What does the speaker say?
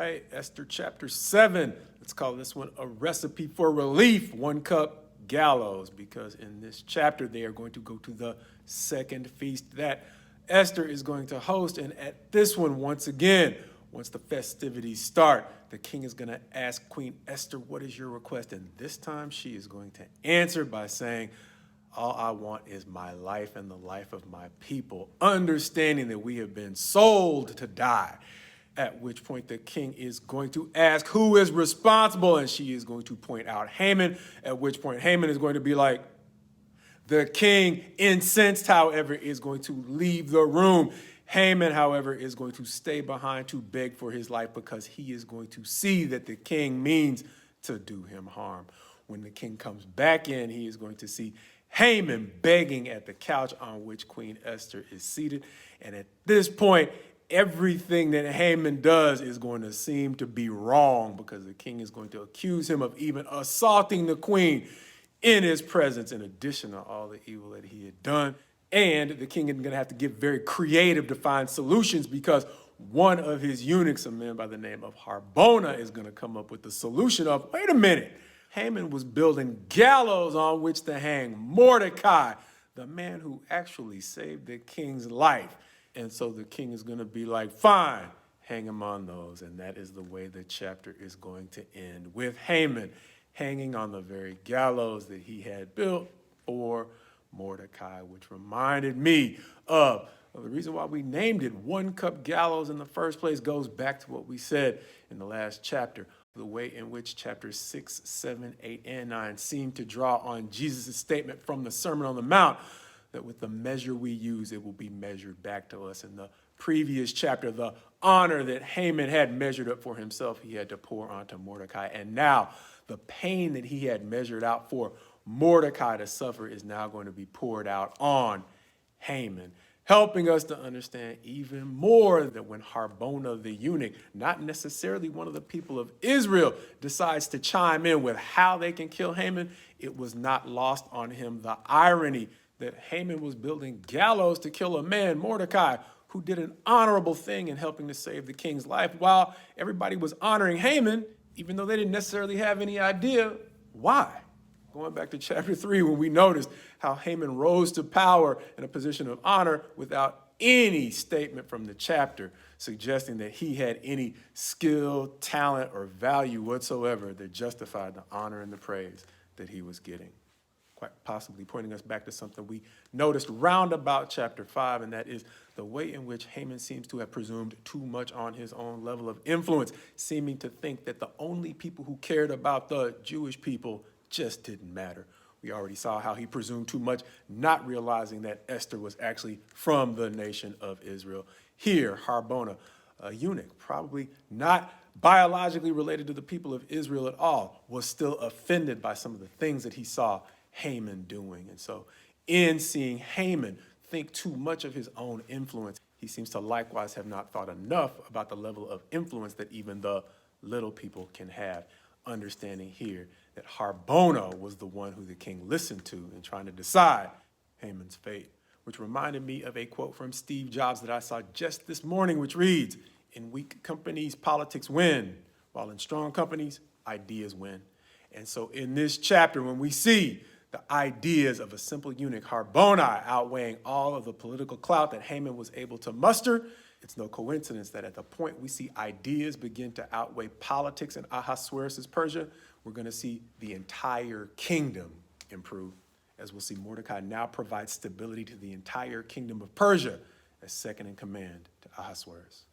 right, Esther chapter 7. Let's call this one a recipe for relief, 1 cup gallows, because in this chapter they are going to go to the second feast that Esther is going to host. And at this one, once again, once the festivities start, the king is going to ask Queen Esther, what is your request? And this time she is going to answer by saying, all I want is my life and the life of my people, understanding that we have been sold to die. At which point the king is going to ask who is responsible, and she is going to point out Haman, at which point Haman is going to be like, the king, incensed, however, is going to leave the room. Haman, however, is going to stay behind to beg for his life because he is going to see that the king means to do him harm. When the king comes back in, he is going to see Haman begging at the couch on which Queen Esther is seated. And at this point, everything that Haman does is going to seem to be wrong because the king is going to accuse him of even assaulting the queen in his presence, in addition to all the evil that he had done. And the king is going to have to get very creative to find solutions because one of his eunuchs, a man by the name of Harbona, is going to come up with the solution of, wait a minute, Haman was building gallows on which to hang Mordecai, the man who actually saved the king's life. And so the king is going to be like, fine, hang him on those. And that is the way the chapter is going to end, with Haman hanging on the very gallows that he had built for Mordecai, which reminded me of the reason why we named it 1 cup gallows in the first place goes back to what we said in the last chapter, the way in which chapters 6, 7, 8, and 9 seem to draw on Jesus' statement from the Sermon on the Mount, that with the measure we use, it will be measured back to us. In the previous chapter, the honor that Haman had measured up for himself, he had to pour onto Mordecai. And now the pain that he had measured out for Mordecai to suffer is now going to be poured out on Haman, helping us to understand even more that when Harbona the eunuch, not necessarily one of the people of Israel, decides to chime in with how they can kill Haman, it was not lost on him the irony that Haman was building gallows to kill a man, Mordecai, who did an honorable thing in helping to save the king's life, while everybody was honoring Haman, even though they didn't necessarily have any idea why. Going back to chapter 3, when we noticed how Haman rose to power in a position of honor without any statement from the chapter suggesting that he had any skill, talent, or value whatsoever that justified the honor and the praise that he was getting. Quite possibly pointing us back to something we noticed round about chapter 5, and that is the way in which Haman seems to have presumed too much on his own level of influence, seeming to think that the only people who cared about the Jewish people just didn't matter. We already saw how he presumed too much, not realizing that Esther was actually from the nation of Israel. Here, Harbona, a eunuch, probably not biologically related to the people of Israel at all, was still offended by some of the things that he saw Haman doing. And so in seeing Haman think too much of his own influence, he seems to likewise have not thought enough about the level of influence that even the little people can have, understanding here that Harbona was the one who the king listened to in trying to decide Haman's fate, which reminded me of a quote from Steve Jobs that I saw just this morning, which reads, "In weak companies, politics win, while in strong companies, ideas win." And so in this chapter, when we see the ideas of a simple eunuch, Harbona, outweighing all of the political clout that Haman was able to muster, it's no coincidence that at the point we see ideas begin to outweigh politics in Ahasuerus' Persia, we're going to see the entire kingdom improve, as we'll see Mordecai now provide stability to the entire kingdom of Persia as second in command to Ahasuerus.